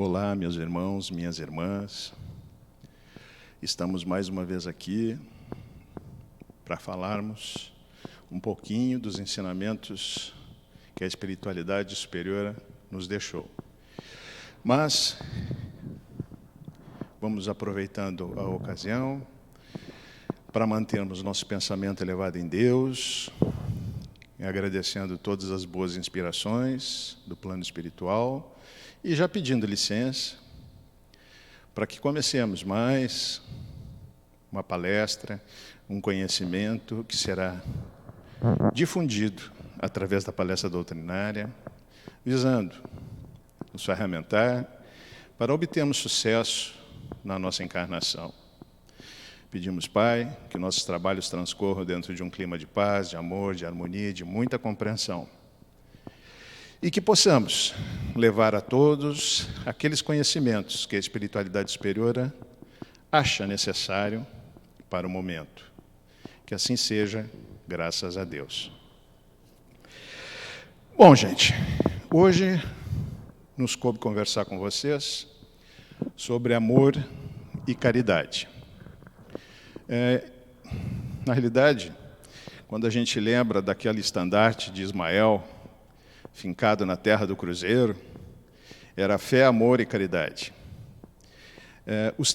Olá, meus irmãos, minhas irmãs. Estamos mais uma vez aqui para falarmos um pouquinho dos ensinamentos que a espiritualidade superior nos deixou. Mas vamos aproveitando a ocasião para mantermos nosso pensamento elevado em Deus, e agradecendo todas as boas inspirações do plano espiritual e já pedindo licença para que comecemos mais uma palestra, um conhecimento que será difundido através da palestra doutrinária, visando nos ferramentar para obtermos sucesso na nossa encarnação. Pedimos, Pai, que nossos trabalhos transcorram dentro de um clima de paz, de amor, de harmonia, de muita compreensão. E que possamos levar a todos aqueles conhecimentos que a espiritualidade superior acha necessário para o momento. Que assim seja, graças a Deus. Bom, gente, hoje nos coube conversar com vocês sobre amor e caridade. Na realidade, quando a gente lembra daquele estandarte de Ismael, fincado na terra do Cruzeiro, era fé, amor e caridade. As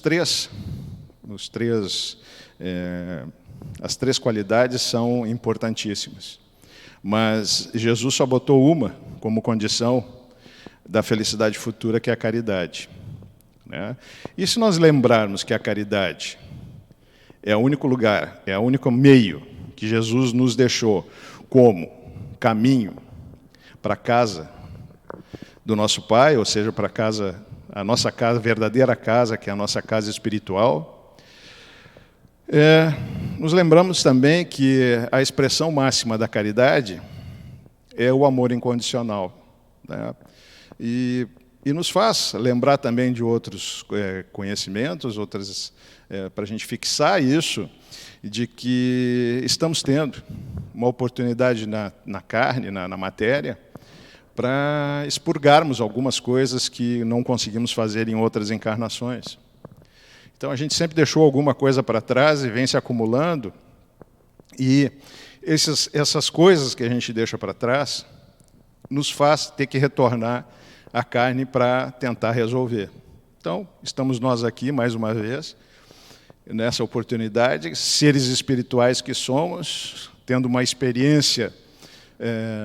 três qualidades são importantíssimas, mas Jesus só botou uma como condição da felicidade futura, que é a caridade, né? E se nós lembrarmos que a caridade é o único lugar, é o único meio que Jesus nos deixou como caminho para a casa do nosso Pai, ou seja, para a nossa casa, a verdadeira casa, que é a nossa casa espiritual. Nos lembramos também que a expressão máxima da caridade é o amor incondicional, né? E nos faz lembrar também de outros conhecimentos, para a gente fixar isso, de que estamos tendo uma oportunidade na carne, na matéria, para expurgarmos algumas coisas que não conseguimos fazer em outras encarnações. Então, a gente sempre deixou alguma coisa para trás e vem se acumulando, e essas coisas que a gente deixa para trás nos faz ter que retornar à carne para tentar resolver. Então, estamos nós aqui, mais uma vez, nessa oportunidade, seres espirituais que somos, tendo uma experiência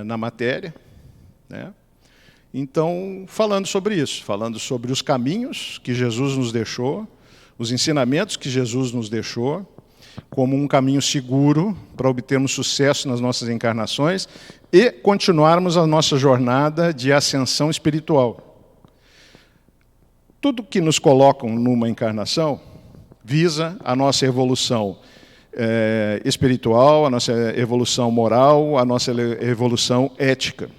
na matéria, né? Então, falando sobre isso, falando sobre os caminhos que Jesus nos deixou, os ensinamentos que Jesus nos deixou, como um caminho seguro para obtermos sucesso nas nossas encarnações e continuarmos a nossa jornada de ascensão espiritual. Tudo que nos colocam numa encarnação visa a nossa evolução espiritual, a nossa evolução moral, a nossa evolução ética.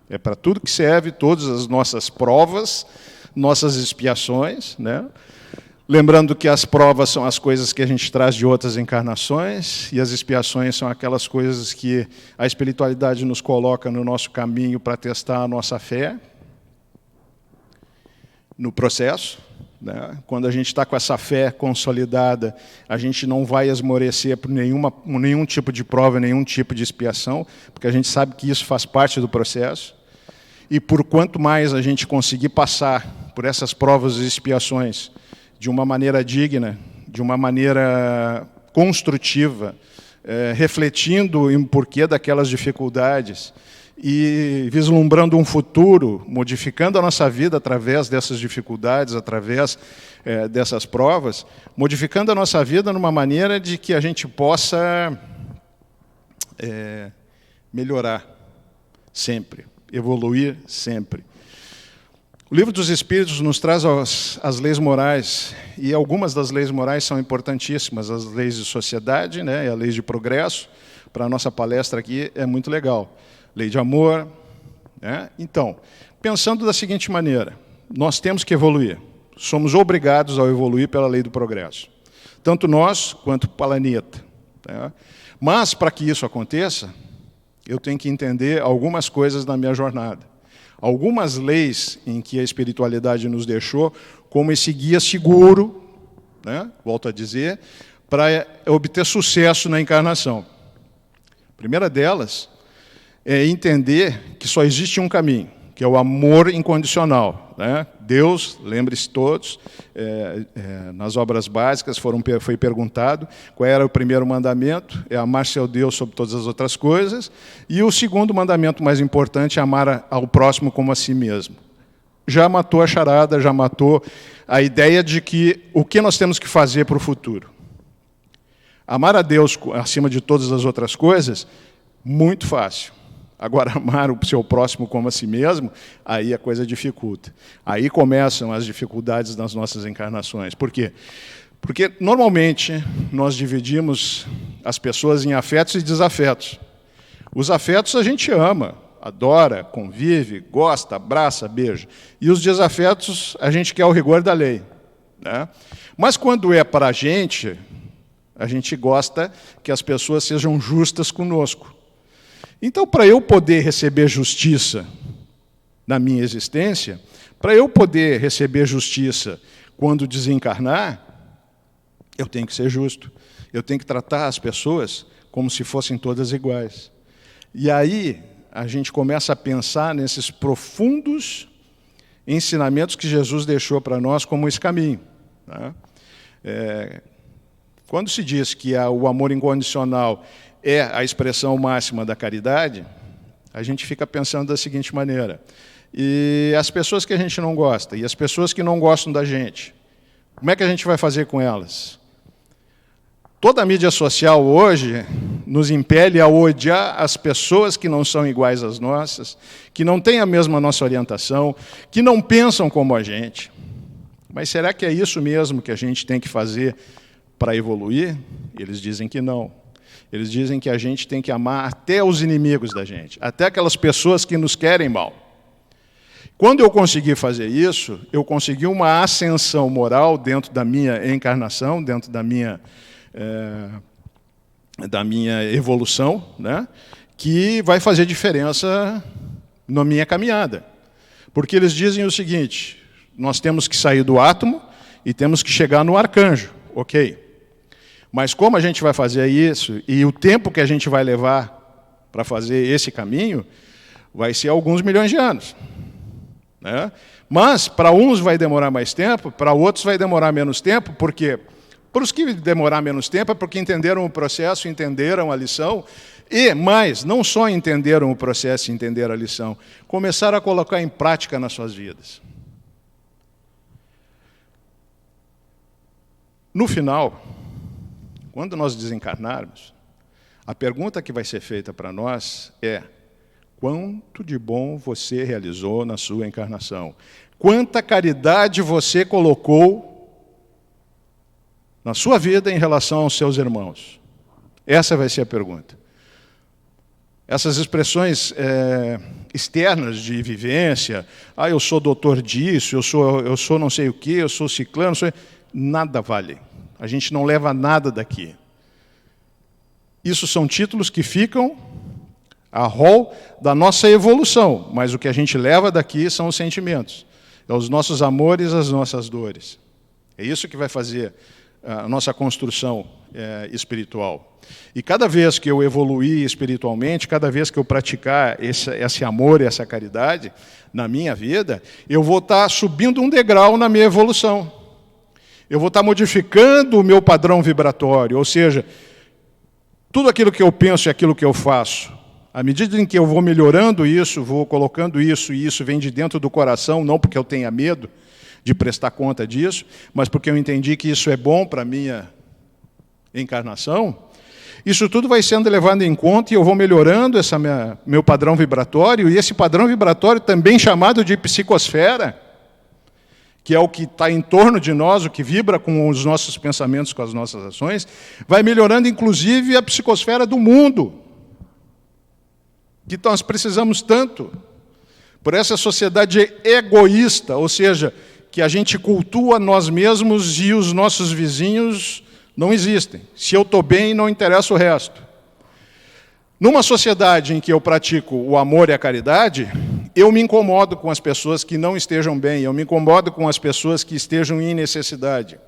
É para tudo que serve, todas as nossas provas, nossas expiações, né? Lembrando que as provas são as coisas que a gente traz de outras encarnações, e as expiações são aquelas coisas que a espiritualidade nos coloca no nosso caminho para testar a nossa fé no processo, né? Quando a gente está com essa fé consolidada, a gente não vai esmorecer por nenhum tipo de prova, nenhum tipo de expiação, porque a gente sabe que isso faz parte do processo. E por quanto mais a gente conseguir passar por essas provas e expiações de uma maneira digna, de uma maneira construtiva, refletindo em porquê daquelas dificuldades e vislumbrando um futuro, modificando a nossa vida através dessas dificuldades, através dessas provas, modificando a nossa vida numa maneira de que a gente possa melhorar sempre, evoluir sempre. O Livro dos Espíritos nos traz as leis morais, e algumas das leis morais são importantíssimas, as leis de sociedade, né, e a lei de progresso. Para a nossa palestra aqui é muito legal. Lei de amor, né? Então, pensando da seguinte maneira, nós temos que evoluir, somos obrigados a evoluir pela lei do progresso, tanto nós quanto o planeta, né? Mas, para que isso aconteça, eu tenho que entender algumas coisas na minha jornada. algumas leis em que a espiritualidade nos deixou como esse guia seguro, né, volto a dizer, para obter sucesso na encarnação. A primeira delas é entender que só existe um caminho, que é o amor incondicional, né? Deus, lembre-se todos, nas obras básicas foi perguntado qual era o primeiro mandamento, é amar seu Deus sobre todas as outras coisas, e o segundo mandamento mais importante é amar ao próximo como a si mesmo. Já matou a charada, já matou a ideia de que o que nós temos que fazer para o futuro. Amar a Deus acima de todas as outras coisas, muito fácil. Agora, amar o seu próximo como a si mesmo, aí a coisa dificulta. Aí começam as dificuldades nas nossas encarnações. Por quê? Porque, normalmente, nós dividimos as pessoas em afetos e desafetos. Os afetos a gente ama, adora, convive, gosta, abraça, beija. E os desafetos, a gente quer o rigor da lei, né? Mas, quando é para a gente gosta que as pessoas sejam justas conosco. Então, para eu poder receber justiça na minha existência, para eu poder receber justiça quando desencarnar, eu tenho que ser justo. Eu tenho que tratar as pessoas como se fossem todas iguais. E aí, a gente começa a pensar nesses profundos ensinamentos que Jesus deixou para nós como esse caminho, né? Quando se diz que o amor incondicional é a expressão máxima da caridade, a gente fica pensando da seguinte maneira: e as pessoas que a gente não gosta, e as pessoas que não gostam da gente, como é que a gente vai fazer com elas? Toda a mídia social hoje nos impele a odiar as pessoas que não são iguais às nossas, que não têm a mesma nossa orientação, que não pensam como a gente. Mas será que é isso mesmo que a gente tem que fazer para evoluir? Eles dizem que não. Eles dizem que a gente tem que amar até os inimigos da gente, até aquelas pessoas que nos querem mal. Quando eu consegui fazer isso, eu consegui uma ascensão moral dentro da minha encarnação, dentro da minha evolução, né, que vai fazer diferença na minha caminhada. Porque eles dizem o seguinte: nós temos que sair do átomo e temos que chegar no arcanjo, ok? Mas como a gente vai fazer isso, e o tempo que a gente vai levar para fazer esse caminho, vai ser alguns milhões de anos, né? Mas, para uns vai demorar mais tempo, para outros vai demorar menos tempo, porque para os que demorar menos tempo é porque entenderam o processo, entenderam a lição, e mais, não só entenderam o processo e entenderam a lição, começaram a colocar em prática nas suas vidas. No final, quando nós desencarnarmos, a pergunta que vai ser feita para nós é: quanto de bom você realizou na sua encarnação? Quanta caridade você colocou na sua vida em relação aos seus irmãos? Essa vai ser a pergunta. Essas expressões externas de vivência, eu sou doutor disso, eu sou não sei o quê, eu sou ciclano, nada vale. A gente não leva nada daqui. Isso são títulos que ficam a rol da nossa evolução, mas o que a gente leva daqui são os sentimentos, é os nossos amores, as nossas dores. É isso que vai fazer a nossa construção espiritual. E cada vez que eu evoluir espiritualmente, cada vez que eu praticar esse amor e essa caridade na minha vida, eu vou estar subindo um degrau na minha evolução. Eu vou estar modificando o meu padrão vibratório, ou seja, tudo aquilo que eu penso e aquilo que eu faço, à medida em que eu vou melhorando isso, vou colocando isso, e isso vem de dentro do coração, não porque eu tenha medo de prestar conta disso, mas porque eu entendi que isso é bom para a minha encarnação, isso tudo vai sendo levado em conta e eu vou melhorando meu padrão vibratório, e esse padrão vibratório também chamado de psicosfera, que é o que está em torno de nós, o que vibra com os nossos pensamentos, com as nossas ações, vai melhorando, inclusive, a psicosfera do mundo, que nós precisamos tanto, por essa sociedade egoísta, ou seja, que a gente cultua nós mesmos e os nossos vizinhos não existem. Se eu estou bem, não interessa o resto. Numa sociedade em que eu pratico o amor e a caridade, eu me incomodo com as pessoas que não estejam bem, eu me incomodo com as pessoas que estejam em necessidade.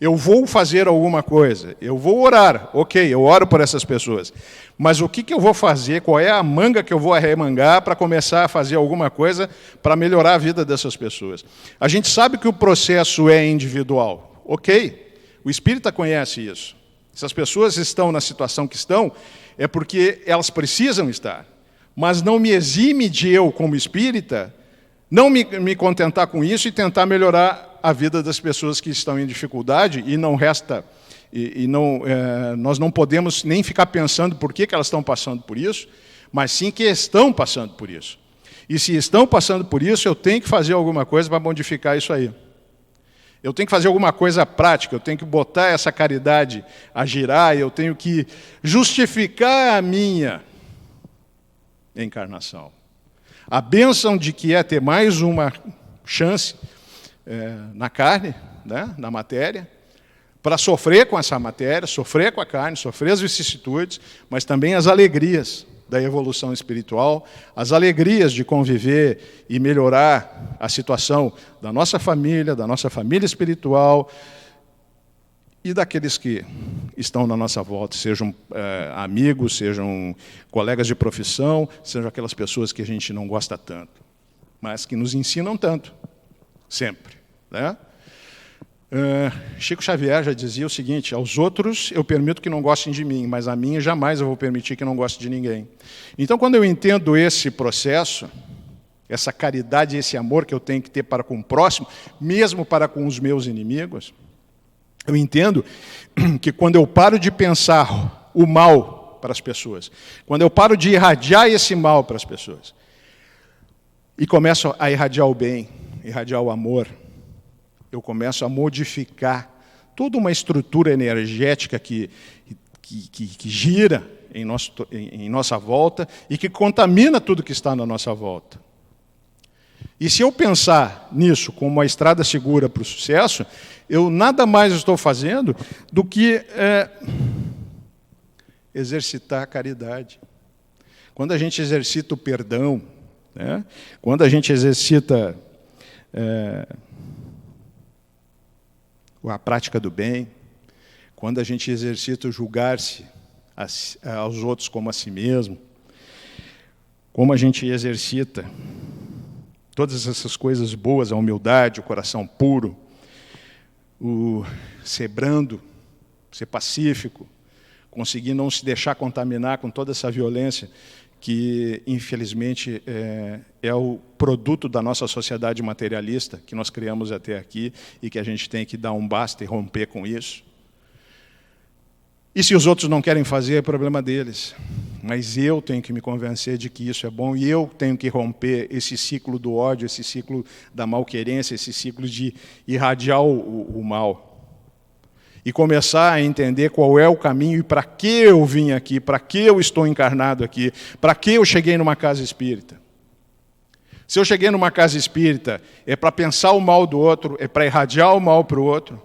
Eu vou fazer alguma coisa, eu vou orar, ok, eu oro por essas pessoas. Mas o que eu vou fazer, qual é a manga que eu vou arremangar para começar a fazer alguma coisa para melhorar a vida dessas pessoas? A gente sabe que o processo é individual, ok, o espírita conhece isso. Se as pessoas estão na situação que estão, é porque elas precisam estar. Mas não me exime de eu, como espírita, não me contentar com isso e tentar melhorar a vida das pessoas que estão em dificuldade, e não resta, nós não podemos nem ficar pensando por que elas estão passando por isso, mas sim que estão passando por isso. E se estão passando por isso, eu tenho que fazer alguma coisa para modificar isso aí. Eu tenho que fazer alguma coisa prática, eu tenho que botar essa caridade a girar, eu tenho que justificar a minha encarnação. A bênção de que é ter mais uma chance na carne, né, na matéria, para sofrer com essa matéria, sofrer com a carne, sofrer as vicissitudes, mas também as alegrias da evolução espiritual, as alegrias de conviver e melhorar a situação da nossa família espiritual e daqueles que estão na nossa volta, sejam amigos, sejam colegas de profissão, sejam aquelas pessoas que a gente não gosta tanto, mas que nos ensinam tanto, sempre, né? Chico Xavier já dizia o seguinte: aos outros eu permito que não gostem de mim, mas a mim jamais eu vou permitir que não goste de ninguém. Então, quando eu entendo esse processo, essa caridade, esse amor que eu tenho que ter para com o próximo, mesmo para com os meus inimigos, eu entendo que quando eu paro de pensar o mal para as pessoas, quando eu paro de irradiar esse mal para as pessoas, e começo a irradiar o bem, irradiar o amor, eu começo a modificar toda uma estrutura energética que gira em nossa volta e que contamina tudo que está na nossa volta. E se eu pensar nisso como uma estrada segura para o sucesso, eu nada mais estou fazendo do que exercitar a caridade. Quando a gente exercita o perdão, né? Quando a gente exercita a prática do bem, quando a gente exercita o julgar-se aos outros como a si mesmo, como a gente exercita todas essas coisas boas, a humildade, o coração puro, o ser brando, ser pacífico, conseguir não se deixar contaminar com toda essa violência que, infelizmente, é o produto da nossa sociedade materialista, que nós criamos até aqui, e que a gente tem que dar um basta e romper com isso. E se os outros não querem fazer, é problema deles. Mas eu tenho que me convencer de que isso é bom, e eu tenho que romper esse ciclo do ódio, esse ciclo da malquerência, esse ciclo de irradiar o mal. E começar a entender qual é o caminho e para que eu vim aqui, para que eu estou encarnado aqui, para que eu cheguei numa casa espírita. Se eu cheguei numa casa espírita, é para pensar o mal do outro, é para irradiar o mal para o outro.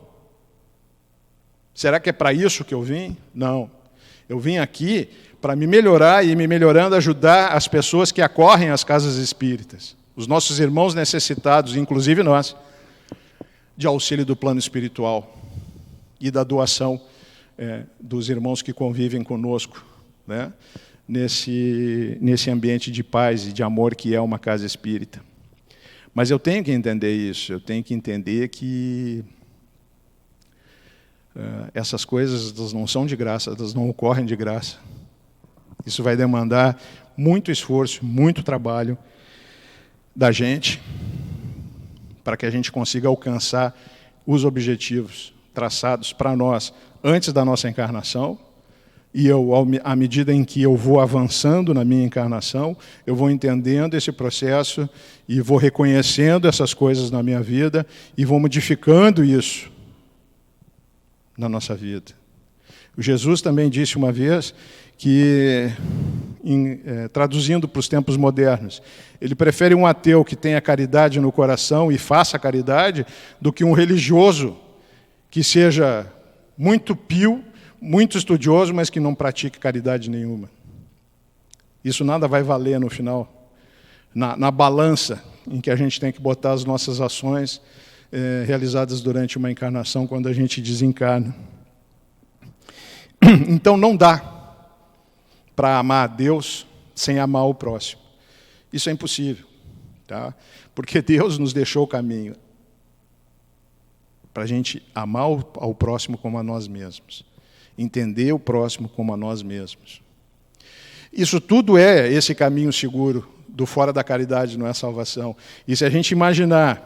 Será que é para isso que eu vim? Não. Eu vim aqui para me melhorar e, me melhorando, ajudar as pessoas que acorrem às casas espíritas, os nossos irmãos necessitados, inclusive nós, de auxílio do plano espiritual e da doação dos irmãos que convivem conosco, né? Nesse ambiente de paz e de amor que é uma casa espírita. Mas eu tenho que entender isso, eu tenho que entender que essas coisas elas não são de graça, elas não ocorrem de graça. Isso vai demandar muito esforço, muito trabalho da gente, para que a gente consiga alcançar os objetivos traçados para nós antes da nossa encarnação, e eu, à medida em que eu vou avançando na minha encarnação, eu vou entendendo esse processo e vou reconhecendo essas coisas na minha vida e vou modificando isso na nossa vida. O Jesus também disse uma vez que, traduzindo para os tempos modernos, ele prefere um ateu que tenha caridade no coração e faça caridade do que um religioso que seja muito pio, muito estudioso, mas que não pratique caridade nenhuma. Isso nada vai valer no final. na balança em que a gente tem que botar as nossas ações realizadas durante uma encarnação, quando a gente desencarna. Então não dá para amar a Deus sem amar o próximo. Isso é impossível, tá? Porque Deus nos deixou o caminho para a gente amar ao próximo como a nós mesmos, entender o próximo como a nós mesmos. Isso tudo é esse caminho seguro do fora da caridade, não é salvação. E se a gente imaginar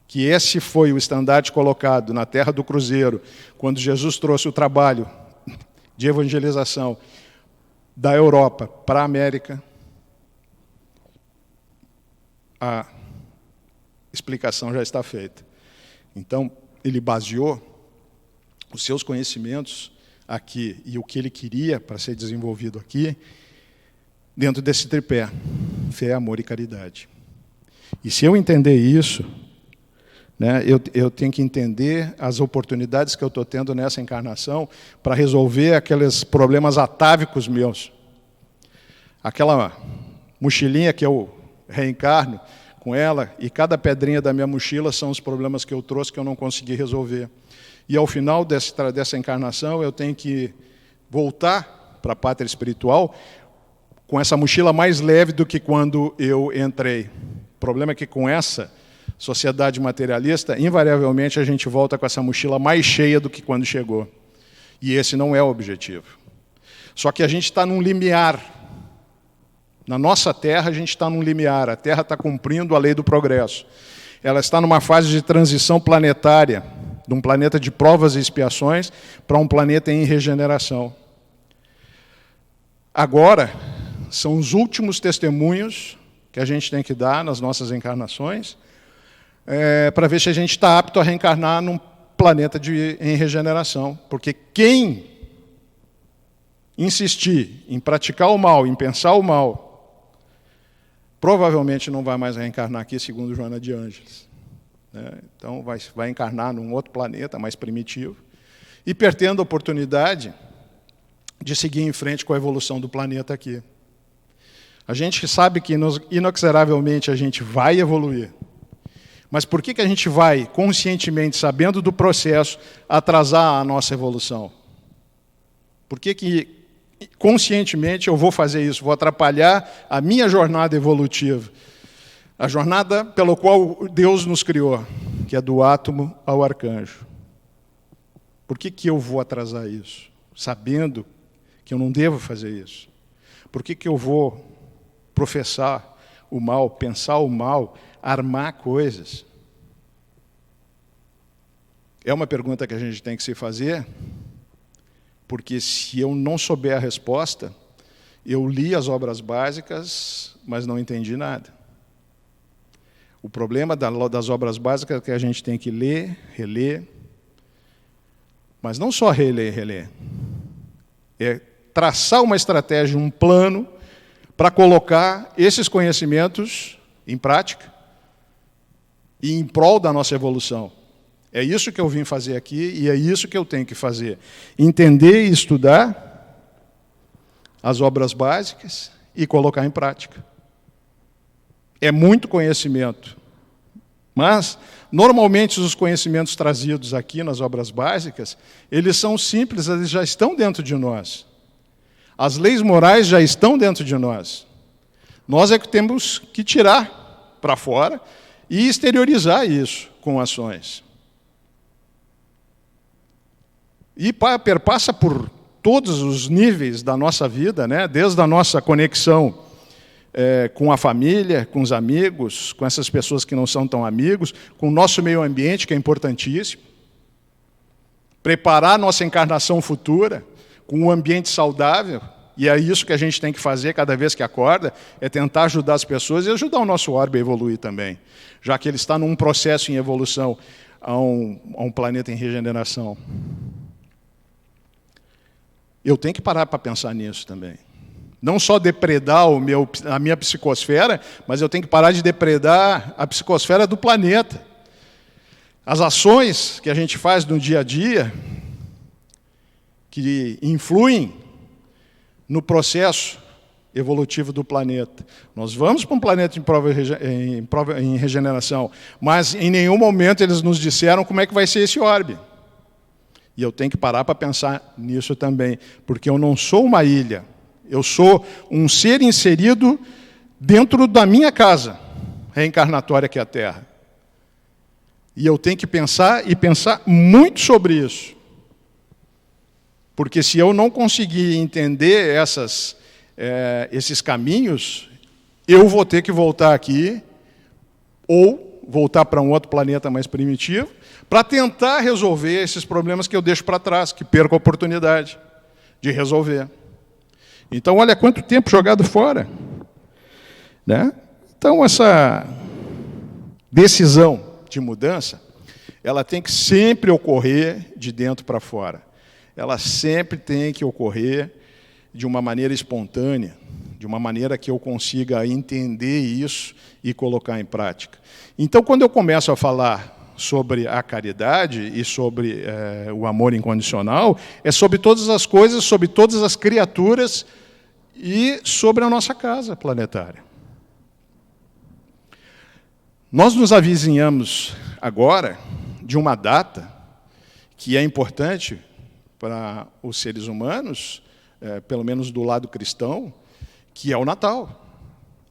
que esse foi o estandarte colocado na terra do cruzeiro, quando Jesus trouxe o trabalho de evangelização da Europa para a América, a explicação já está feita. Então, ele baseou os seus conhecimentos aqui e o que ele queria para ser desenvolvido aqui, dentro desse tripé: fé, amor e caridade. E se eu entender isso, né, eu tenho que entender as oportunidades que eu estou tendo nessa encarnação para resolver aqueles problemas atávicos meus. Aquela mochilinha que eu reencarno com ela, e cada pedrinha da minha mochila são os problemas que eu trouxe que eu não consegui resolver. E ao final dessa encarnação eu tenho que voltar para a pátria espiritual com essa mochila mais leve do que quando eu entrei. O problema é que com essa sociedade materialista, invariavelmente a gente volta com essa mochila mais cheia do que quando chegou. E esse não é o objetivo. Só que a gente está num limiar. Na nossa Terra, a gente está num limiar. A Terra está cumprindo a lei do progresso. Ela está numa fase de transição planetária, de um planeta de provas e expiações para um planeta em regeneração. Agora, são os últimos testemunhos que a gente tem que dar nas nossas encarnações, para ver se a gente está apto a reencarnar num planeta em regeneração. Porque quem insistir em praticar o mal, em pensar o mal, provavelmente não vai mais reencarnar aqui, segundo Joana de Ângeles. Então, vai encarnar num outro planeta mais primitivo e perdendo a oportunidade de seguir em frente com a evolução do planeta aqui. A gente sabe que inexoravelmente a gente vai evoluir. Mas por que a gente vai, conscientemente, sabendo do processo, atrasar a nossa evolução? Por que conscientemente eu vou fazer isso? Vou atrapalhar a minha jornada evolutiva. A jornada pela qual Deus nos criou, que é do átomo ao arcanjo. Por que eu vou atrasar isso? Sabendo que eu não devo fazer isso. Por que eu vou professar o mal, pensar o mal, armar coisas? É uma pergunta que a gente tem que se fazer, porque se eu não souber a resposta, eu li as obras básicas, mas não entendi nada. O problema das obras básicas é que a gente tem que ler, reler, mas não só reler, é traçar uma estratégia, um plano, para colocar esses conhecimentos em prática e em prol da nossa evolução. É isso que eu vim fazer aqui e é isso que eu tenho que fazer. Entender e estudar as obras básicas e colocar em prática. É muito conhecimento. Mas, normalmente, os conhecimentos trazidos aqui nas obras básicas, eles são simples, eles já estão dentro de nós. As leis morais já estão dentro de nós. Nós é que temos que tirar para fora e exteriorizar isso com ações. E perpassa por todos os níveis da nossa vida, né? Desde a nossa conexão com a família, com os amigos, com essas pessoas que não são tão amigos, com o nosso meio ambiente, que é importantíssimo. Preparar a nossa encarnação futura com um ambiente saudável, e é isso que a gente tem que fazer cada vez que acorda, é tentar ajudar as pessoas e ajudar o nosso orbe a evoluir também, já que ele está num processo em evolução a um planeta em regeneração. Eu tenho que parar para pensar nisso também. Não só depredar a minha psicosfera, mas eu tenho que parar de depredar a psicosfera do planeta. As ações que a gente faz no dia a dia, que influem no processo evolutivo do planeta. Nós vamos para um planeta em regeneração, mas em nenhum momento eles nos disseram como é que vai ser esse orbe. E eu tenho que parar para pensar nisso também, porque eu não sou uma ilha, eu sou um ser inserido dentro da minha casa reencarnatória, que é a Terra. E eu tenho que pensar, e pensar muito sobre isso. Porque se eu não conseguir entender esses caminhos, eu vou ter que voltar aqui, ou voltar para um outro planeta mais primitivo, para tentar resolver esses problemas que eu deixo para trás, que perco a oportunidade de resolver. Então, olha quanto tempo jogado fora. Né? Então, essa decisão de mudança, ela tem que sempre ocorrer de dentro para fora. Ela sempre tem que ocorrer de uma maneira espontânea, de uma maneira que eu consiga entender isso e colocar em prática. Então, quando eu começo a falar sobre a caridade e sobre o amor incondicional, é sobre todas as coisas, sobre todas as criaturas e sobre a nossa casa planetária. Nós nos avizinhamos agora de uma data que é importante para os seres humanos, pelo menos do lado cristão, que é o Natal,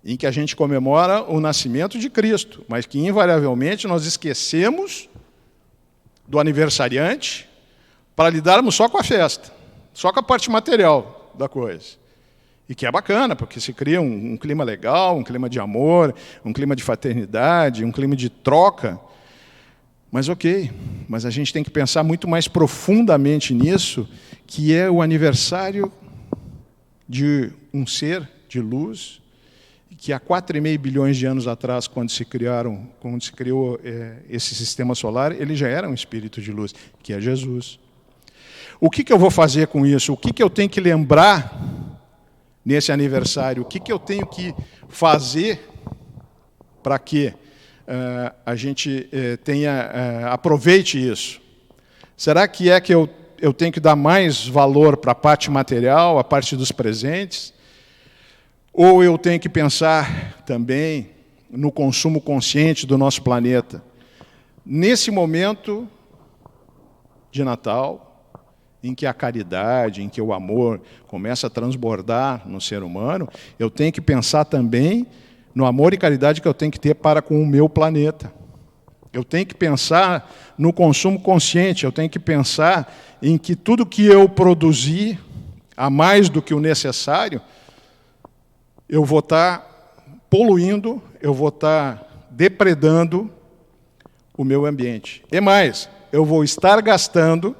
em que a gente comemora o nascimento de Cristo, mas que, invariavelmente, nós esquecemos do aniversariante para lidarmos só com a festa, só com a parte material da coisa. E que é bacana, porque se cria um clima legal, um clima de amor, um clima de fraternidade, um clima de troca. Mas ok, mas a gente tem que pensar muito mais profundamente nisso, que é o aniversário de um ser de luz, que há 4,5 bilhões de anos atrás, quando se criou esse sistema solar, ele já era um espírito de luz, que é Jesus. O que eu vou fazer com isso? O que eu tenho que lembrar nesse aniversário? O que eu tenho que fazer para que a gente aproveite isso? Será que eu tenho que dar mais valor para a parte material, a parte dos presentes? Ou eu tenho que pensar também no consumo consciente do nosso planeta? Nesse momento de Natal, em que a caridade, em que o amor começa a transbordar no ser humano, eu tenho que pensar também no amor e caridade que eu tenho que ter para com o meu planeta. Eu tenho que pensar no consumo consciente, eu tenho que pensar em que tudo que eu produzir, a mais do que o necessário, eu vou estar poluindo, eu vou estar depredando o meu ambiente. E mais, eu vou estar gastando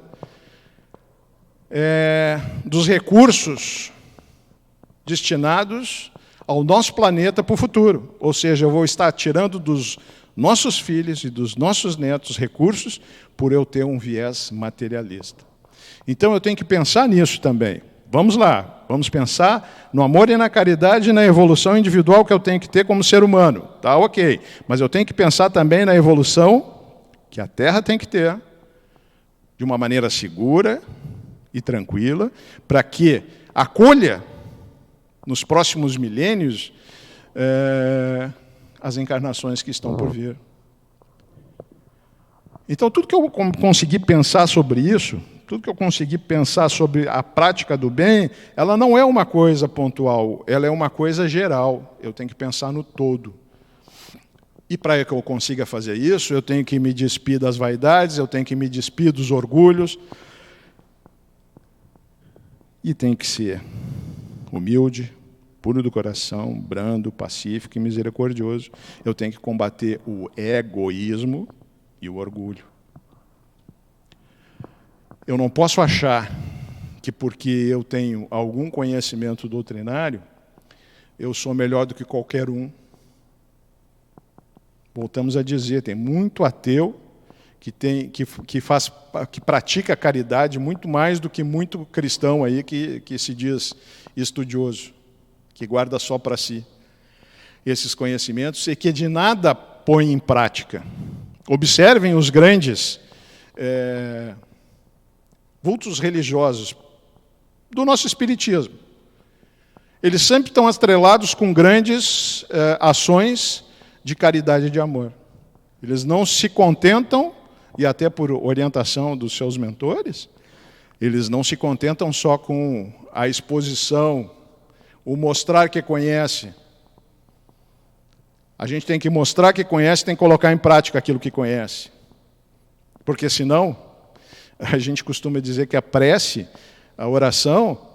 dos recursos destinados ao nosso planeta para o futuro. Ou seja, eu vou estar tirando dos nossos filhos e dos nossos netos recursos por eu ter um viés materialista. Então, eu tenho que pensar nisso também. Vamos lá, vamos pensar no amor e na caridade e na evolução individual que eu tenho que ter como ser humano. Tá, ok. Mas eu tenho que pensar também na evolução que a Terra tem que ter, de uma maneira segura e tranquila, para que acolha, nos próximos milênios, as encarnações que estão por vir. Então, tudo que eu conseguir pensar sobre isso, tudo que eu conseguir pensar sobre a prática do bem, ela não é uma coisa pontual, ela é uma coisa geral. Eu tenho que pensar no todo. E para que eu consiga fazer isso, eu tenho que me despir das vaidades, eu tenho que me despir dos orgulhos, e tenho que ser humilde, puro do coração, brando, pacífico e misericordioso. Eu tenho que combater o egoísmo e o orgulho. Eu não posso achar que porque eu tenho algum conhecimento doutrinário, eu sou melhor do que qualquer um. Voltamos a dizer, tem muito ateu que pratica a caridade muito mais do que muito cristão aí que se diz estudioso, que guarda só para si esses conhecimentos e que de nada põe em prática. Observem os grandes vultos religiosos do nosso espiritismo. eles sempre estão atrelados com grandes ações de caridade e de amor. Eles não se contentam, e até por orientação dos seus mentores, eles não se contentam só com a exposição, o mostrar que conhece. A gente tem que mostrar que conhece, tem que colocar em prática aquilo que conhece. Porque senão, a gente costuma dizer que a prece, a oração,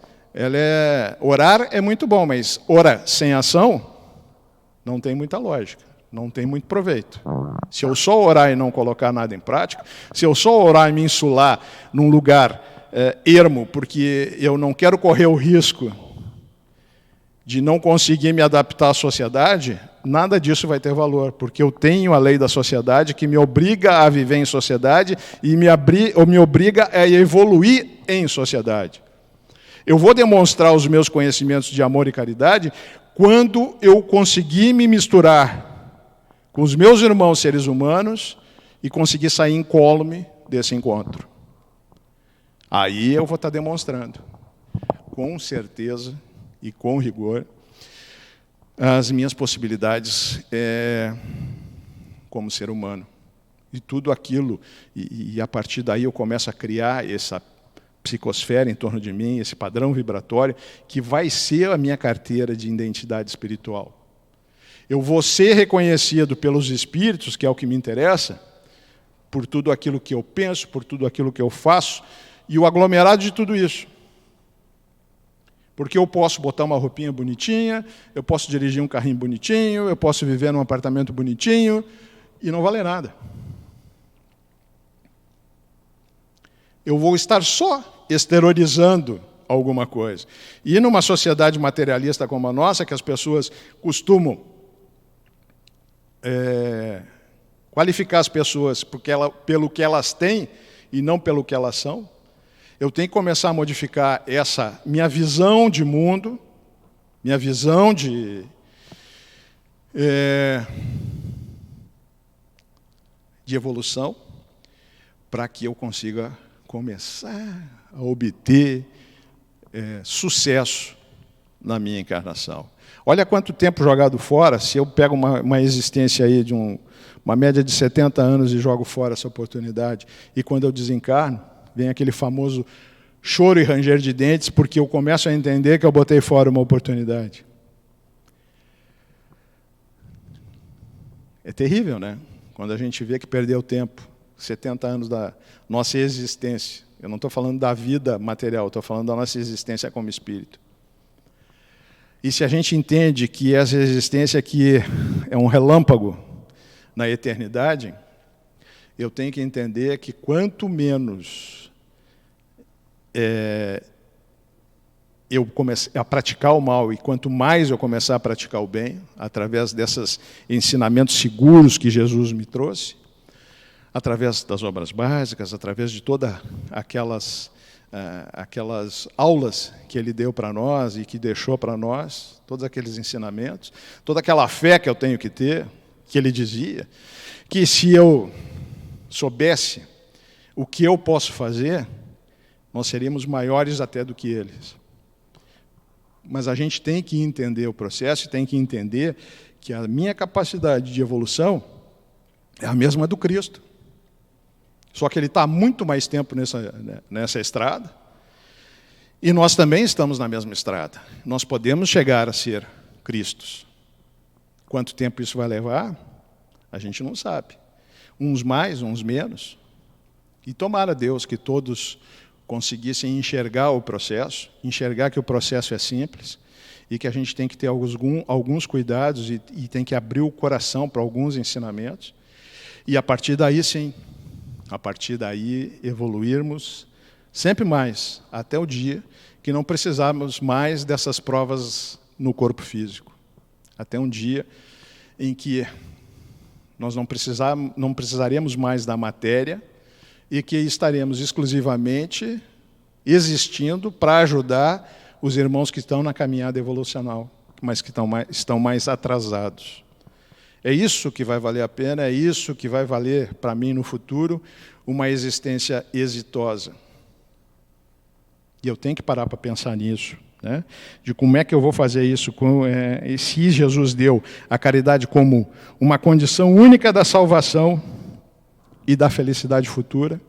orar é muito bom, mas orar sem ação não tem muita lógica, não tem muito proveito. Se eu só orar e não colocar nada em prática, se eu só orar e me insular num lugar ermo, porque eu não quero correr o risco de não conseguir me adaptar à sociedade, nada disso vai ter valor, porque eu tenho a lei da sociedade que me obriga a viver em sociedade e me obriga a evoluir em sociedade. Eu vou demonstrar os meus conhecimentos de amor e caridade quando eu conseguir me misturar com os meus irmãos seres humanos e conseguir sair incólume desse encontro. Aí eu vou estar demonstrando, com certeza e com rigor, as minhas possibilidades como ser humano. E tudo aquilo, e a partir daí eu começo a criar essa psicosfera em torno de mim, esse padrão vibratório, que vai ser a minha carteira de identidade espiritual. Eu vou ser reconhecido pelos espíritos, que é o que me interessa, por tudo aquilo que eu penso, por tudo aquilo que eu faço, e o aglomerado de tudo isso. Porque eu posso botar uma roupinha bonitinha, eu posso dirigir um carrinho bonitinho, eu posso viver num apartamento bonitinho, e não valer nada. Eu vou estar só exteriorizando alguma coisa. E numa sociedade materialista como a nossa, que as pessoas costumam qualificar as pessoas pelo que elas têm e não pelo que elas são, eu tenho que começar a modificar essa minha visão de mundo, minha visão de evolução, para que eu consiga começar a obter sucesso na minha encarnação. Olha quanto tempo jogado fora, se eu pego uma existência aí de uma média de 70 anos e jogo fora essa oportunidade, e quando eu desencarno, vem aquele famoso choro e ranger de dentes, porque eu começo a entender que eu botei fora uma oportunidade. É terrível, né? Quando a gente vê que perdeu tempo, 70 anos da nossa existência. Eu não estou falando da vida material, estou falando da nossa existência como espírito. E se a gente entende que essa existência aqui é um relâmpago na eternidade, eu tenho que entender que quanto menos eu começar a praticar o mal e quanto mais eu começar a praticar o bem, através desses ensinamentos seguros que Jesus me trouxe, através das obras básicas, através de todas aquelas aulas que ele deu para nós e que deixou para nós, todos aqueles ensinamentos, toda aquela fé que eu tenho que ter, que ele dizia, que se eu soubesse o que eu posso fazer, nós seríamos maiores até do que eles. Mas a gente tem que entender o processo e tem que entender que a minha capacidade de evolução é a mesma do Cristo. Só que ele está há muito mais tempo nessa estrada, e nós também estamos na mesma estrada. Nós podemos chegar a ser Cristos. Quanto tempo isso vai levar? A gente não sabe. Uns mais, uns menos. E tomara Deus que todos conseguissem enxergar o processo, enxergar que o processo é simples, e que a gente tem que ter alguns cuidados e tem que abrir o coração para alguns ensinamentos, e a partir daí, sim, a partir daí evoluirmos sempre mais, até o dia que não precisarmos mais dessas provas no corpo físico. Até um dia em que nós não precisaremos mais da matéria e que estaremos exclusivamente existindo para ajudar os irmãos que estão na caminhada evolucional, mas que estão mais atrasados. É isso que vai valer a pena, é isso que vai valer para mim no futuro uma existência exitosa. E eu tenho que parar para pensar nisso. né? De como é que eu vou fazer isso, se Jesus deu a caridade como uma condição única da salvação e da felicidade futura,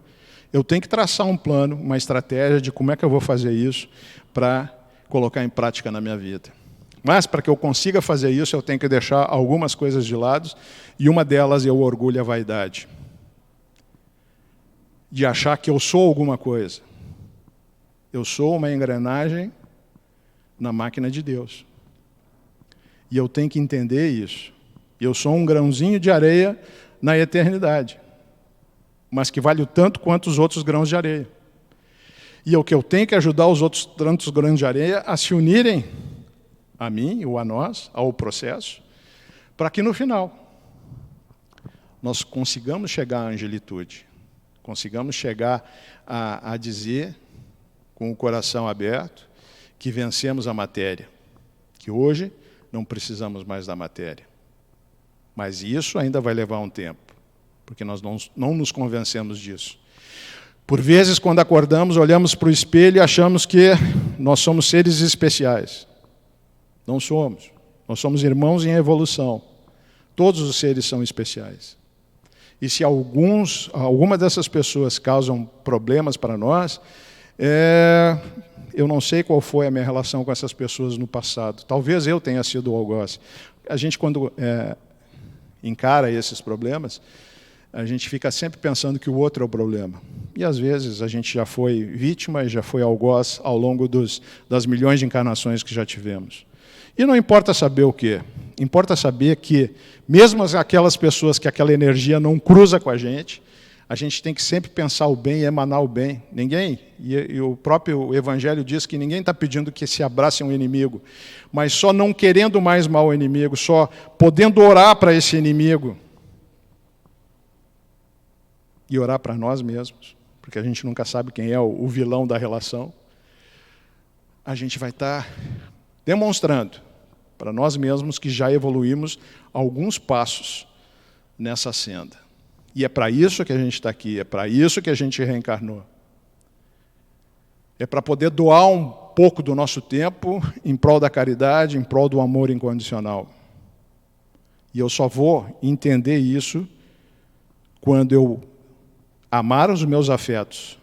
eu tenho que traçar um plano, uma estratégia de como é que eu vou fazer isso para colocar em prática na minha vida. Mas, para que eu consiga fazer isso, eu tenho que deixar algumas coisas de lado, e uma delas é o orgulho e a vaidade. De achar que eu sou alguma coisa. Eu sou uma engrenagem na máquina de Deus. E eu tenho que entender isso. Eu sou um grãozinho de areia na eternidade, mas que vale o tanto quanto os outros grãos de areia. E o que eu tenho que ajudar os outros tantos grãos de areia a se unirem a mim ou a nós, ao processo, para que no final nós consigamos chegar à angelitude, consigamos chegar a dizer, com o coração aberto, que vencemos a matéria, que hoje não precisamos mais da matéria. Mas isso ainda vai levar um tempo, porque nós não nos convencemos disso. Por vezes, quando acordamos, olhamos para o espelho e achamos que nós somos seres especiais. Não somos. Nós somos irmãos em evolução. Todos os seres são especiais. E se alguma dessas pessoas causam problemas para nós, eu não sei qual foi a minha relação com essas pessoas no passado. Talvez eu tenha sido o algoz. A gente, quando encara esses problemas, a gente fica sempre pensando que o outro é o problema. E, às vezes, a gente já foi vítima e já foi algoz ao longo das milhões de encarnações que já tivemos. E não importa saber o quê. Importa saber que, mesmo aquelas pessoas que aquela energia não cruza com a gente tem que sempre pensar o bem e emanar o bem. Ninguém, e o próprio Evangelho diz que ninguém está pedindo que se abrace um inimigo, mas só não querendo mais mal ao inimigo, só podendo orar para esse inimigo. E orar para nós mesmos, porque a gente nunca sabe quem é o vilão da relação. A gente vai estar demonstrando para nós mesmos que já evoluímos alguns passos nessa senda. E é para isso que a gente está aqui, é para isso que a gente reencarnou. É para poder doar um pouco do nosso tempo em prol da caridade, em prol do amor incondicional. E eu só vou entender isso quando eu amar os meus afetos,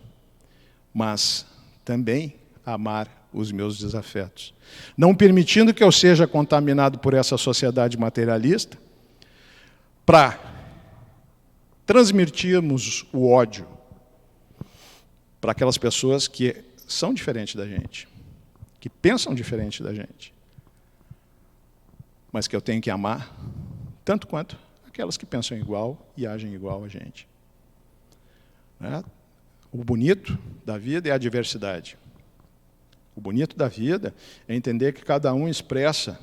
mas também amar os meus desafetos. Não permitindo que eu seja contaminado por essa sociedade materialista, para transmitirmos o ódio para aquelas pessoas que são diferentes da gente, que pensam diferente da gente, mas que eu tenho que amar tanto quanto aquelas que pensam igual e agem igual a gente. O bonito da vida é a diversidade. O bonito da vida é entender que cada um expressa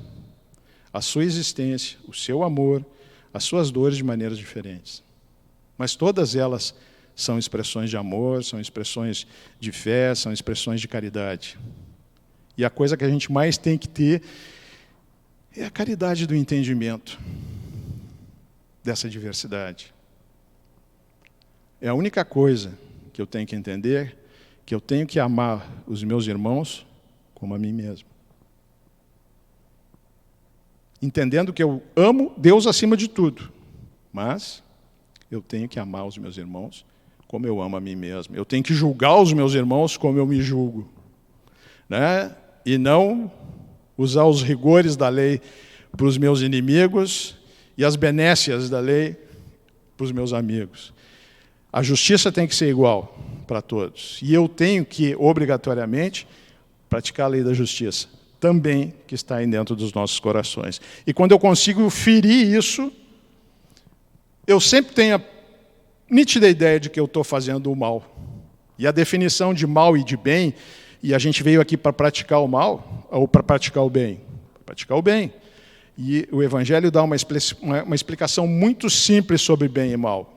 a sua existência, o seu amor, as suas dores de maneiras diferentes. Mas todas elas são expressões de amor, são expressões de fé, são expressões de caridade. E a coisa que a gente mais tem que ter é a caridade do entendimento dessa diversidade. É a única coisa que eu tenho que entender, que eu tenho que amar os meus irmãos como a mim mesmo. Entendendo que eu amo Deus acima de tudo, mas eu tenho que amar os meus irmãos como eu amo a mim mesmo. Eu tenho que julgar os meus irmãos como eu me julgo, né? E não usar os rigores da lei para os meus inimigos e as benécias da lei para os meus amigos. A justiça tem que ser igual para todos. E eu tenho que, obrigatoriamente, praticar a lei da justiça, também que está aí dentro dos nossos corações. E quando eu consigo ferir isso, eu sempre tenho a nítida ideia de que eu estou fazendo o mal. E a definição de mal e de bem, e a gente veio aqui para praticar o mal, ou para praticar o bem? Para praticar o bem. E o Evangelho dá uma explicação muito simples sobre bem e mal.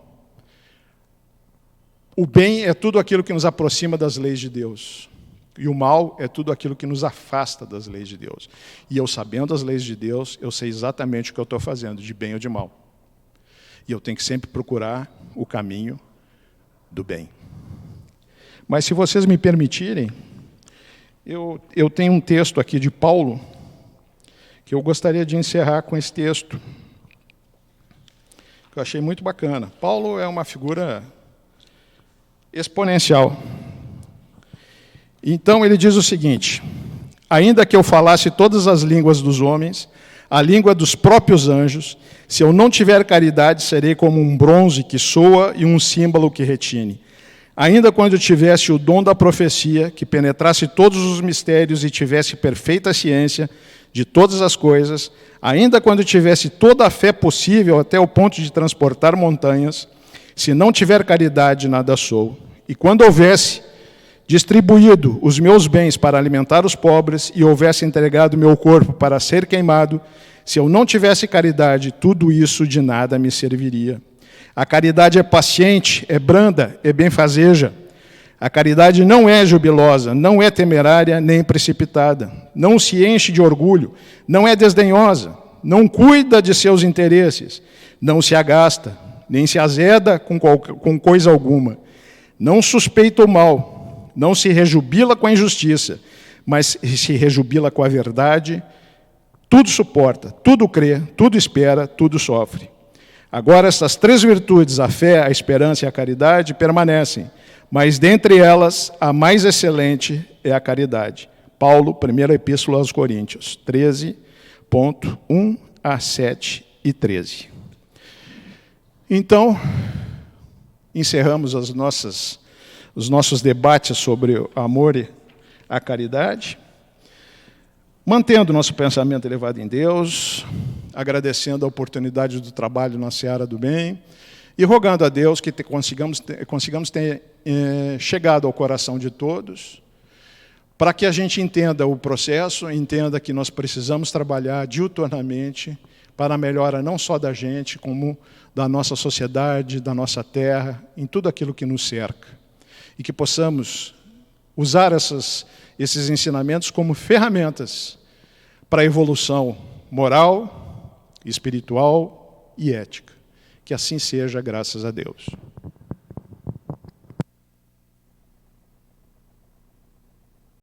O bem é tudo aquilo que nos aproxima das leis de Deus. E o mal é tudo aquilo que nos afasta das leis de Deus. E eu, sabendo as leis de Deus, eu sei exatamente o que eu estou fazendo, de bem ou de mal. E eu tenho que sempre procurar o caminho do bem. Mas se vocês me permitirem, Eu tenho um texto aqui de Paulo, que eu gostaria de encerrar com esse texto, que eu achei muito bacana. Paulo é uma figura exponencial. Então ele diz o seguinte: ainda que eu falasse todas as línguas dos homens, a língua dos próprios anjos, se eu não tiver caridade, serei como um bronze que soa e um símbolo que retine. Ainda quando eu tivesse o dom da profecia, que penetrasse todos os mistérios e tivesse perfeita ciência de todas as coisas, ainda quando eu tivesse toda a fé possível até o ponto de transportar montanhas, se não tiver caridade, nada sou. E quando houvesse distribuído os meus bens para alimentar os pobres e houvesse entregado meu corpo para ser queimado, se eu não tivesse caridade, tudo isso de nada me serviria. A caridade é paciente, é branda, é benfazeja. A caridade não é jubilosa, não é temerária, nem precipitada. Não se enche de orgulho, não é desdenhosa, não cuida de seus interesses, não se agasta, nem se azeda com coisa alguma. Não suspeita o mal, não se rejubila com a injustiça, mas se rejubila com a verdade. Tudo suporta, tudo crê, tudo espera, tudo sofre. Agora, essas três virtudes, a fé, a esperança e a caridade, permanecem, mas dentre elas, a mais excelente é a caridade. Paulo, 1ª Epístola aos Coríntios, 13.1 a 7 e 13. Então, encerramos os nossos debates sobre o amor e a caridade, mantendo nosso pensamento elevado em Deus, agradecendo a oportunidade do trabalho na seara do bem e rogando a Deus que consigamos ter chegado ao coração de todos, para que a gente entenda o processo, entenda que nós precisamos trabalhar diuturnamente para a melhora não só da gente, como da nossa sociedade, da nossa terra, em tudo aquilo que nos cerca. E que possamos usar esses ensinamentos como ferramentas para a evolução moral, espiritual e ética. Que assim seja, graças a Deus.